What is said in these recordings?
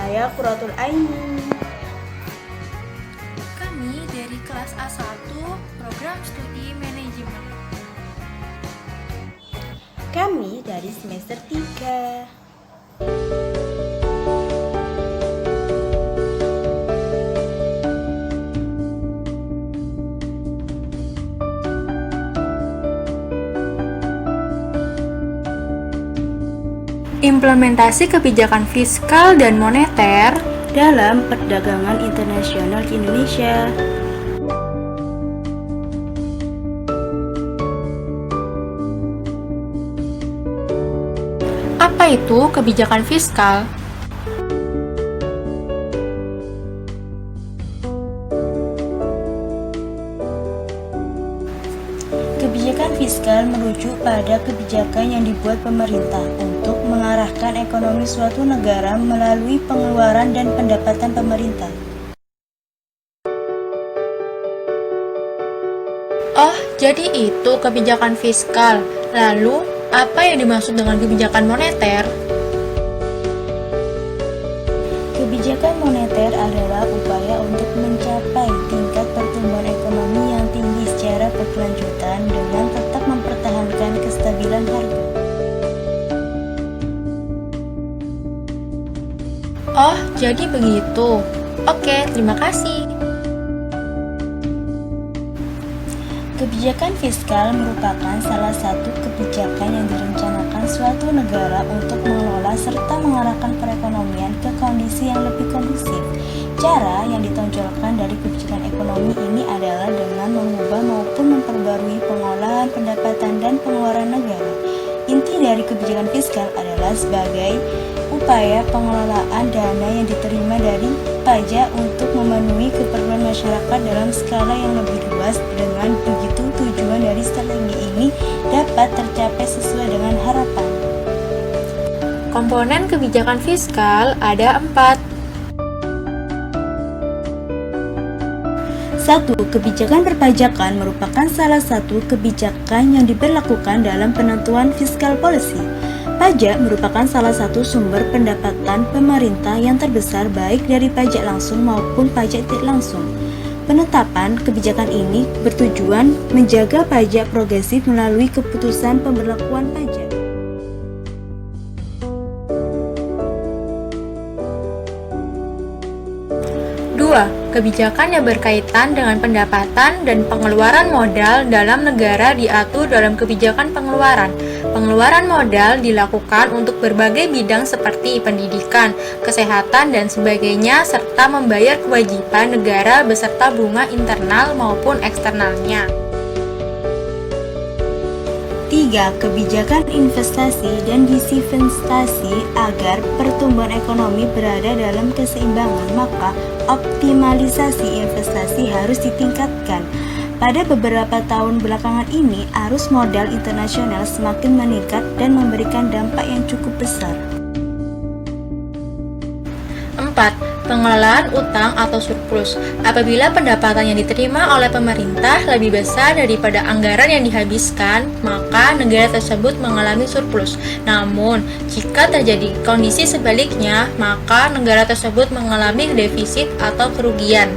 saya Quratul Aini. Kami dari kelas A1 Program Studi Manajemen. Kami dari semester 3. Implementasi kebijakan fiskal dan moneter Dalam perdagangan internasional di Indonesia. Apa itu kebijakan fiskal? Kebijakan fiskal merujuk pada kebijakan yang dibuat pemerintah untuk mengarahkan ekonomi suatu negara melalui pengeluaran dan pendapatan pemerintah. Oh, jadi itu kebijakan fiskal. Lalu, apa yang dimaksud dengan kebijakan moneter? Kebijakan moneter adalah upaya untuk mencapai tingkat pertumbuhan ekonomi yang tinggi secara berkelanjutan dengan tetap mempertahankan kestabilan harga. Oh, jadi begitu. Oke, terima kasih. Kebijakan fiskal merupakan salah satu kebijakan yang direncanakan suatu negara untuk mengelola serta mengarahkan perekonomian ke kondisi yang lebih kondusif. Cara yang ditonjolkan dari kebijakan ekonomi ini adalah dengan mengubah maupun memperbarui pengolahan pendapatan dan pengeluaran negara. Inti dari kebijakan fiskal adalah sebagai upaya pengelolaan dana yang diterima dari pajak untuk memenuhi keperluan masyarakat dalam skala yang lebih luas. Dengan begitu, tujuan dari strategi ini dapat tercapai sesuai dengan harapan. Komponen kebijakan fiskal ada 4. 1. Kebijakan perpajakan merupakan salah satu kebijakan yang diberlakukan dalam penentuan fiskal policy. Pajak merupakan salah satu sumber pendapatan pemerintah yang terbesar baik dari pajak langsung maupun pajak tidak langsung. Penetapan kebijakan ini bertujuan menjaga pajak progresif melalui keputusan pemberlakuan pajak. 2. Kebijakan yang berkaitan dengan pendapatan dan pengeluaran modal dalam negara diatur dalam kebijakan pengeluaran. Pengeluaran modal dilakukan untuk berbagai bidang seperti pendidikan, kesehatan, dan sebagainya, serta membayar kewajiban negara beserta bunga internal maupun eksternalnya. 3. Kebijakan investasi dan disinvestasi. Agar pertumbuhan ekonomi berada dalam keseimbangan, maka optimalisasi investasi harus ditingkatkan. Pada beberapa tahun belakangan ini, arus modal internasional semakin meningkat dan memberikan dampak yang cukup besar. 4. Pengelolaan utang atau surplus. Apabila pendapatan yang diterima oleh pemerintah lebih besar daripada anggaran yang dihabiskan, maka negara tersebut mengalami surplus. Namun, jika terjadi kondisi sebaliknya, maka negara tersebut mengalami defisit atau kerugian.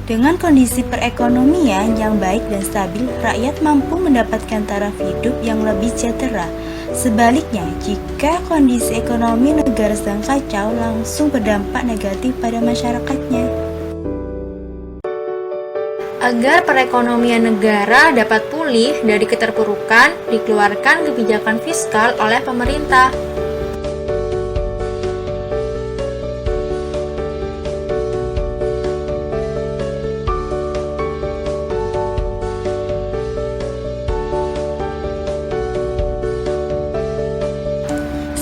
Dengan kondisi perekonomian yang baik dan stabil, rakyat mampu mendapatkan taraf hidup yang lebih sejahtera. Sebaliknya, jika kondisi ekonomi negara sedang kacau, langsung berdampak negatif pada masyarakatnya. Agar perekonomian negara dapat pulih dari keterpurukan, dikeluarkan kebijakan fiskal oleh pemerintah.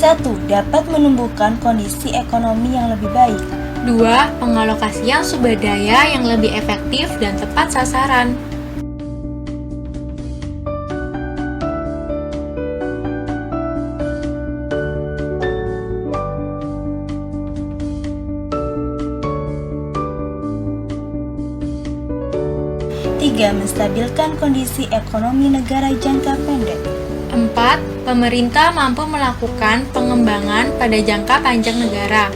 Satu, dapat menumbuhkan kondisi ekonomi yang lebih baik. 2. Pengalokasian sumber daya yang lebih efektif dan tepat sasaran. 3. Menstabilkan kondisi ekonomi negara jangka pendek. 4. Pemerintah mampu melakukan pengembangan pada jangka panjang negara.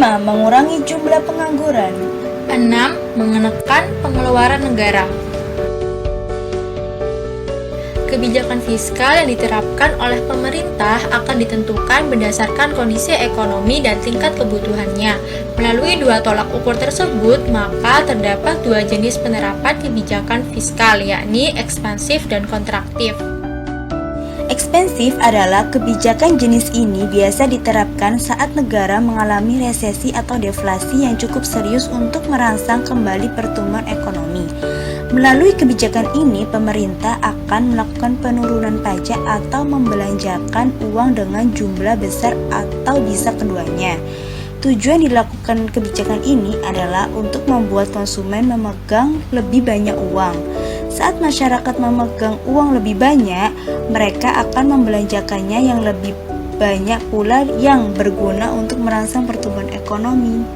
5. Mengurangi jumlah pengangguran. 6. Menekan pengeluaran negara. Kebijakan fiskal yang diterapkan oleh pemerintah akan ditentukan berdasarkan kondisi ekonomi dan tingkat kebutuhannya. Melalui dua tolak ukur tersebut, maka terdapat dua jenis penerapan kebijakan fiskal, yakni ekspansif dan kontraktif. Ekspansif adalah kebijakan jenis ini biasa diterapkan saat negara mengalami resesi atau deflasi yang cukup serius untuk merangsang kembali pertumbuhan ekonomi. Melalui kebijakan ini, pemerintah akan melakukan penurunan pajak atau membelanjakan uang dengan jumlah besar atau bisa keduanya. Tujuan dilakukan kebijakan ini adalah untuk membuat konsumen memegang lebih banyak uang. Saat masyarakat memegang uang lebih banyak, mereka akan membelanjakannya yang lebih banyak pula yang berguna untuk merangsang pertumbuhan ekonomi.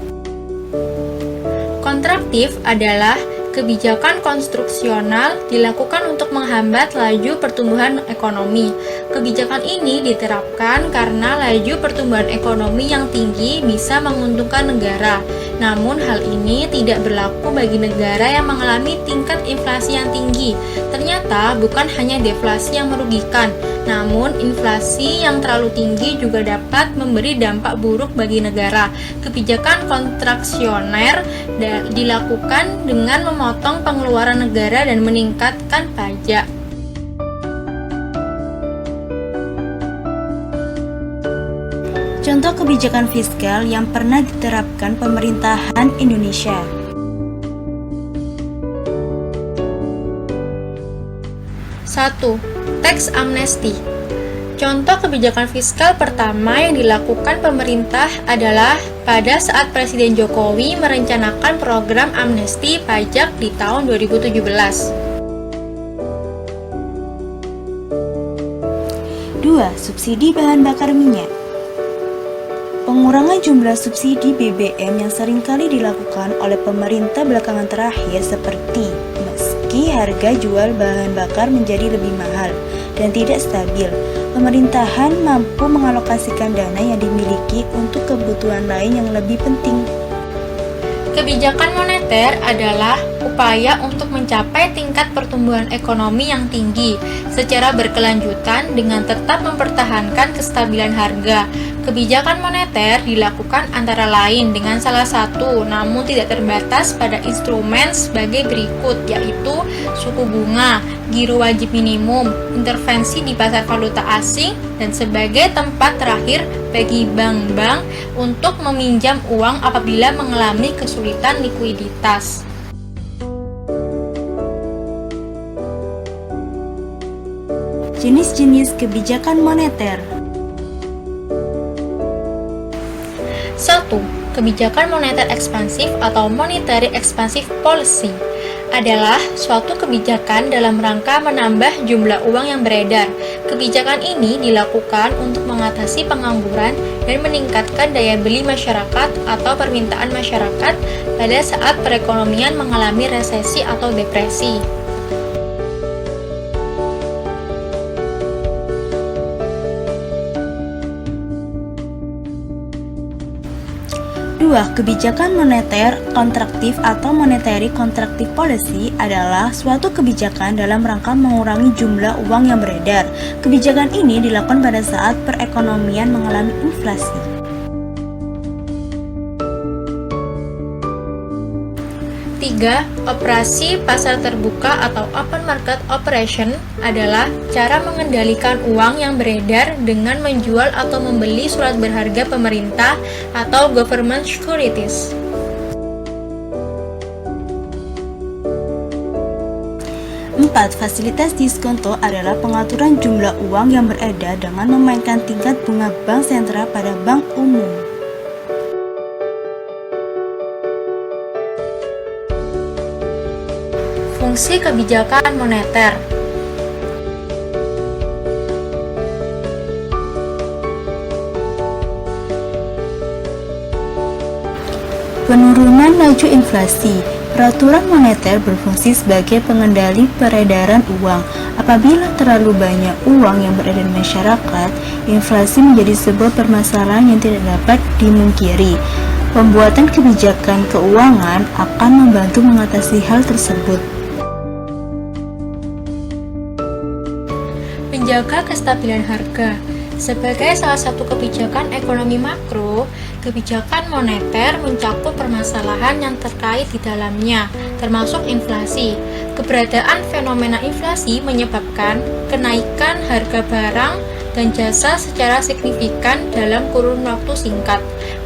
Kontraktif adalah kebijakan konstruksional dilakukan untuk menghambat laju pertumbuhan ekonomi. Kebijakan ini diterapkan karena laju pertumbuhan ekonomi yang tinggi bisa menguntungkan negara. Namun hal ini tidak berlaku bagi negara yang mengalami tingkat inflasi yang tinggi. Ternyata bukan hanya deflasi yang merugikan, namun inflasi yang terlalu tinggi juga dapat memberi dampak buruk bagi negara. Kebijakan kontraksioner dilakukan dengan memotong pengeluaran negara dan meningkatkan pajak. Contoh kebijakan fiskal yang pernah diterapkan pemerintahan Indonesia. 1. Tax amnesty. Contoh kebijakan fiskal pertama yang dilakukan pemerintah adalah pada saat Presiden Jokowi merencanakan program amnesti pajak di tahun 2017. 2. Subsidi bahan bakar minyak. Pengurangan jumlah subsidi BBM yang seringkali dilakukan oleh pemerintah belakangan terakhir seperti meski harga jual bahan bakar menjadi lebih mahal dan tidak stabil, pemerintahan mampu mengalokasikan dana yang dimiliki untuk kebutuhan lain yang lebih penting. Kebijakan moneter adalah upaya untuk mencapai tingkat pertumbuhan ekonomi yang tinggi secara berkelanjutan dengan tetap mempertahankan kestabilan harga. Kebijakan moneter dilakukan antara lain dengan salah satu, namun tidak terbatas pada instrumen sebagai berikut, yaitu suku bunga, giro wajib minimum, intervensi di pasar valuta asing, dan sebagai tempat terakhir bagi bank-bank untuk meminjam uang apabila mengalami kesulitan likuiditas. Jenis-jenis kebijakan moneter. 1. Kebijakan moneter ekspansif atau monetary expansive policy adalah suatu kebijakan dalam rangka menambah jumlah uang yang beredar. Kebijakan ini dilakukan untuk mengatasi pengangguran dan meningkatkan daya beli masyarakat atau permintaan masyarakat pada saat perekonomian mengalami resesi atau depresi. 2. Kebijakan moneter kontraktif atau monetary contractive policy adalah suatu kebijakan dalam rangka mengurangi jumlah uang yang beredar. Kebijakan ini dilakukan pada saat perekonomian mengalami inflasi. 3. Operasi pasar terbuka atau open market operation adalah cara mengendalikan uang yang beredar dengan menjual atau membeli surat berharga pemerintah atau government securities. 4. Fasilitas diskonto adalah pengaturan jumlah uang yang beredar dengan memainkan tingkat bunga bank sentral pada bank umum. Fungsi kebijakan moneter. Penurunan laju inflasi. Peraturan moneter berfungsi sebagai pengendali peredaran uang. Apabila terlalu banyak uang yang beredar di masyarakat, inflasi menjadi sebuah permasalahan yang tidak dapat dimungkiri. Pembuatan kebijakan keuangan akan membantu mengatasi hal tersebut. Menjaga kestabilan harga. Sebagai salah satu kebijakan ekonomi makro, kebijakan moneter mencakup permasalahan yang terkait di dalamnya, termasuk inflasi. Keberadaan fenomena inflasi menyebabkan kenaikan harga barang dan jasa secara signifikan dalam kurun waktu singkat.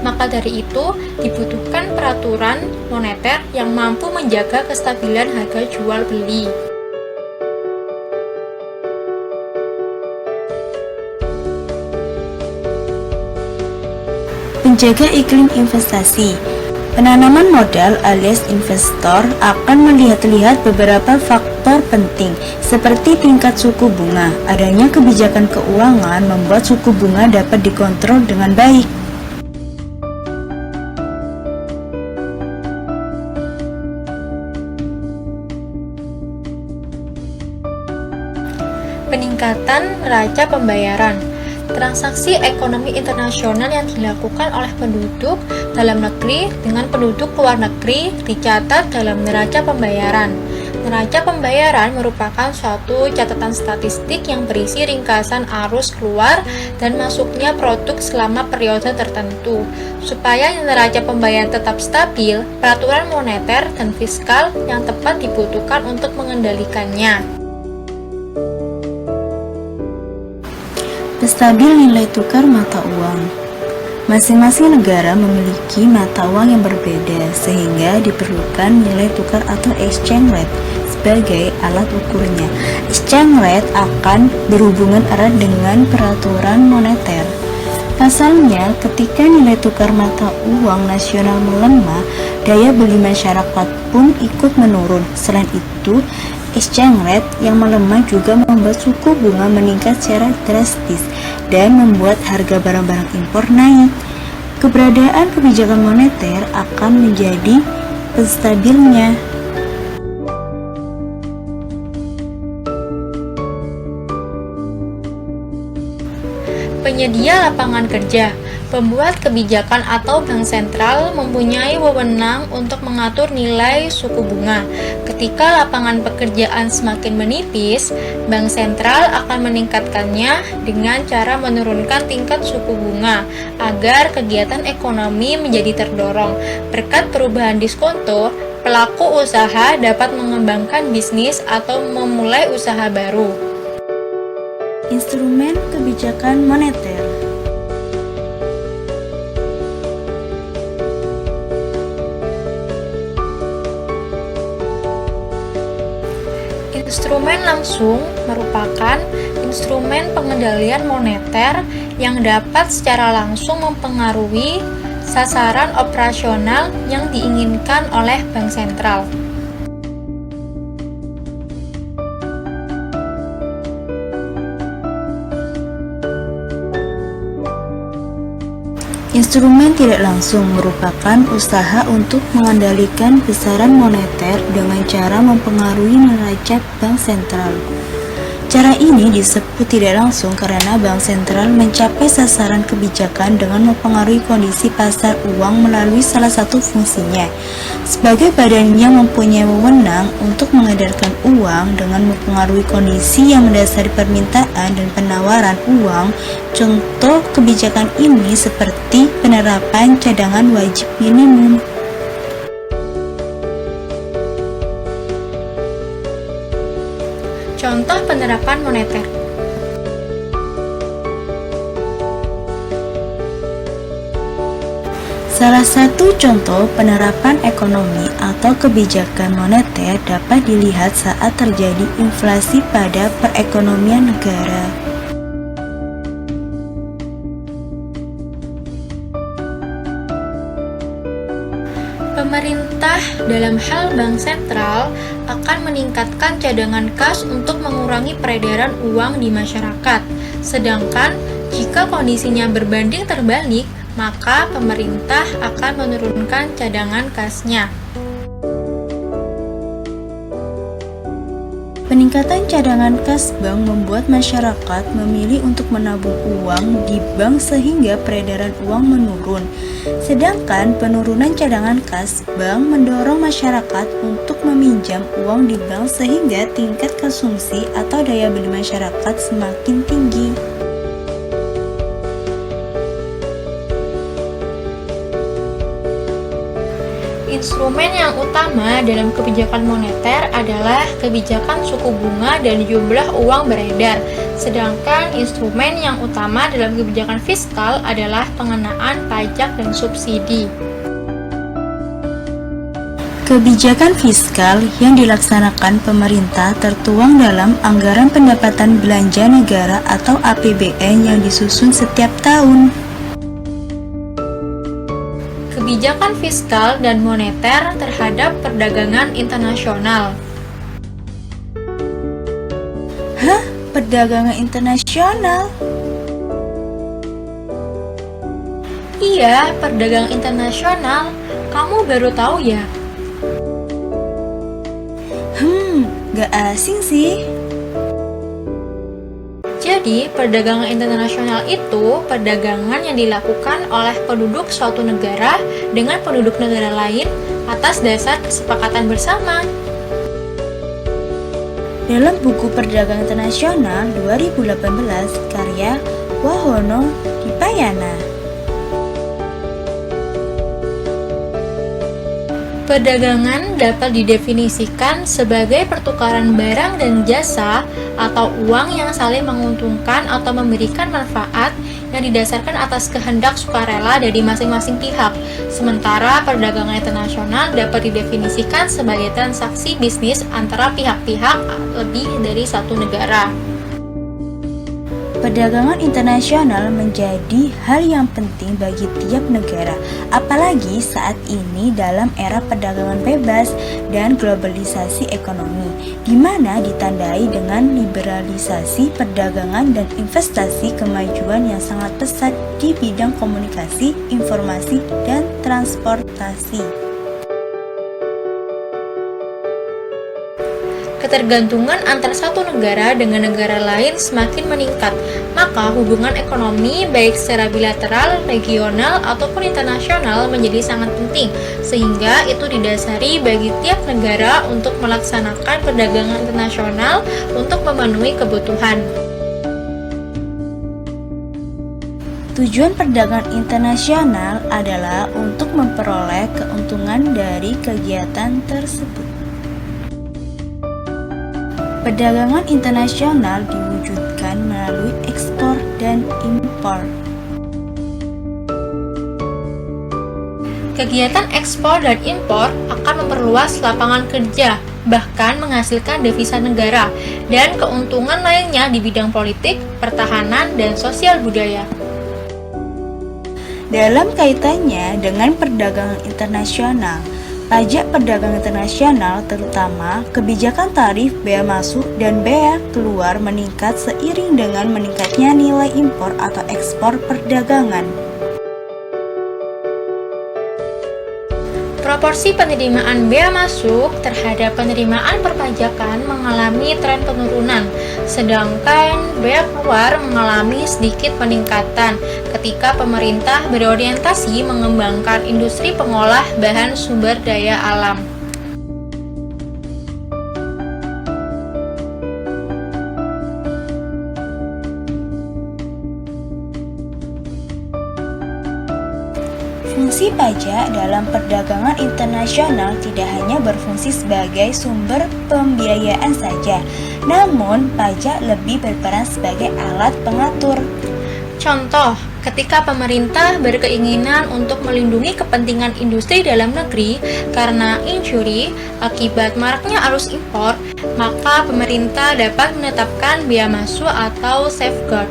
Maka dari itu, dibutuhkan peraturan moneter yang mampu menjaga kestabilan harga jual beli. Menjaga iklim investasi. Penanaman modal alias investor akan melihat-lihat beberapa faktor penting seperti tingkat suku bunga. Adanya kebijakan keuangan membuat suku bunga dapat dikontrol dengan baik. Peningkatan neraca pembayaran. Transaksi ekonomi internasional yang dilakukan oleh penduduk dalam negeri dengan penduduk luar negeri dicatat dalam neraca pembayaran. Neraca pembayaran merupakan suatu catatan statistik yang berisi ringkasan arus keluar dan masuknya produk selama periode tertentu. Supaya neraca pembayaran tetap stabil, peraturan moneter dan fiskal yang tepat dibutuhkan untuk mengendalikannya. Stabil nilai tukar mata uang. Masing-masing negara memiliki mata uang yang berbeda, sehingga diperlukan nilai tukar atau exchange rate sebagai alat ukurnya. Exchange rate akan berhubungan erat dengan peraturan moneter. Pasalnya, ketika nilai tukar mata uang nasional melemah, daya beli masyarakat pun ikut menurun. Selain itu, exchange rate yang melemah juga membuat suku bunga meningkat secara drastis dan membuat harga barang-barang impor naik. Keberadaan kebijakan moneter akan menjadi penstabilnya. Penyedia lapangan kerja. Pembuat kebijakan atau bank sentral mempunyai wewenang untuk mengatur nilai suku bunga. Ketika lapangan pekerjaan semakin menipis, bank sentral akan meningkatkannya dengan cara menurunkan tingkat suku bunga agar kegiatan ekonomi menjadi terdorong. Berkat perubahan diskonto, pelaku usaha dapat mengembangkan bisnis atau memulai usaha baru. Instrumen kebijakan moneter. Instrumen langsung merupakan instrumen pengendalian moneter yang dapat secara langsung mempengaruhi sasaran operasional yang diinginkan oleh bank sentral. Instrumen tidak langsung merupakan usaha untuk mengendalikan besaran moneter dengan cara mempengaruhi neraca bank sentral. Cara ini disebut tidak langsung karena bank sentral mencapai sasaran kebijakan dengan mempengaruhi kondisi pasar uang melalui salah satu fungsinya. Sebagai badan yang mempunyai wewenang untuk mengedarkan uang dengan mempengaruhi kondisi yang mendasari permintaan dan penawaran uang, contoh kebijakan ini seperti penerapan cadangan wajib minimum. Contoh penerapan moneter. Salah satu contoh penerapan ekonomi atau kebijakan moneter dapat dilihat saat terjadi inflasi pada perekonomian negara. Pemerintah dalam hal bank sentral akan meningkatkan cadangan kas untuk mengurangi peredaran uang di masyarakat. Sedangkan jika kondisinya berbanding terbalik, maka pemerintah akan menurunkan cadangan kasnya. Peningkatan cadangan kas bank membuat masyarakat memilih untuk menabung uang di bank sehingga peredaran uang menurun. Sedangkan penurunan cadangan kas bank mendorong masyarakat untuk meminjam uang di bank sehingga tingkat konsumsi atau daya beli masyarakat semakin tinggi. Instrumen yang utama dalam kebijakan moneter adalah kebijakan suku bunga dan jumlah uang beredar, sedangkan instrumen yang utama dalam kebijakan fiskal adalah pengenaan pajak dan subsidi. Kebijakan fiskal yang dilaksanakan pemerintah tertuang dalam Anggaran Pendapatan Belanja Negara atau APBN yang disusun setiap tahun. Kebijakan fiskal dan moneter terhadap perdagangan internasional. Hah? Perdagangan internasional? Iya, perdagangan internasional. Kamu baru tahu ya? Gak asing sih. Jadi, perdagangan internasional itu perdagangan yang dilakukan oleh penduduk suatu negara dengan penduduk negara lain atas dasar kesepakatan bersama. Dalam buku Perdagangan Internasional 2018 karya Wahono Dipayana, perdagangan dapat didefinisikan sebagai pertukaran barang dan jasa atau uang yang saling menguntungkan atau memberikan manfaat yang didasarkan atas kehendak sukarela dari masing-masing pihak. Sementara perdagangan internasional dapat didefinisikan sebagai transaksi bisnis antara pihak-pihak lebih dari satu negara. Perdagangan internasional menjadi hal yang penting bagi tiap negara, apalagi saat ini dalam era perdagangan bebas dan globalisasi ekonomi, di mana ditandai dengan liberalisasi perdagangan dan investasi kemajuan yang sangat pesat di bidang komunikasi, informasi, dan transportasi. Ketergantungan antara satu negara dengan negara lain semakin meningkat, maka hubungan ekonomi baik secara bilateral, regional, ataupun internasional menjadi sangat penting, sehingga itu didasari bagi tiap negara untuk melaksanakan perdagangan internasional untuk memenuhi kebutuhan. Tujuan perdagangan internasional adalah untuk memperoleh keuntungan dari kegiatan tersebut. Perdagangan internasional diwujudkan melalui ekspor dan impor. Kegiatan ekspor dan impor akan memperluas lapangan kerja, bahkan menghasilkan devisa negara, dan keuntungan lainnya di bidang politik, pertahanan, dan sosial budaya. Dalam kaitannya dengan perdagangan internasional, pajak perdagangan internasional terutama kebijakan tarif bea masuk dan bea keluar meningkat seiring dengan meningkatnya nilai impor atau ekspor perdagangan. Proporsi penerimaan bea masuk terhadap penerimaan perpajakan mengalami tren penurunan, sedangkan bea keluar mengalami sedikit peningkatan ketika pemerintah berorientasi mengembangkan industri pengolah bahan sumber daya alam. Fungsi pajak dalam perdagangan internasional tidak hanya berfungsi sebagai sumber pembiayaan saja, namun pajak lebih berperan sebagai alat pengatur. Contoh, ketika pemerintah berkeinginan untuk melindungi kepentingan industri dalam negeri karena injury akibat maraknya arus impor, maka pemerintah dapat menetapkan bea masuk atau safeguard.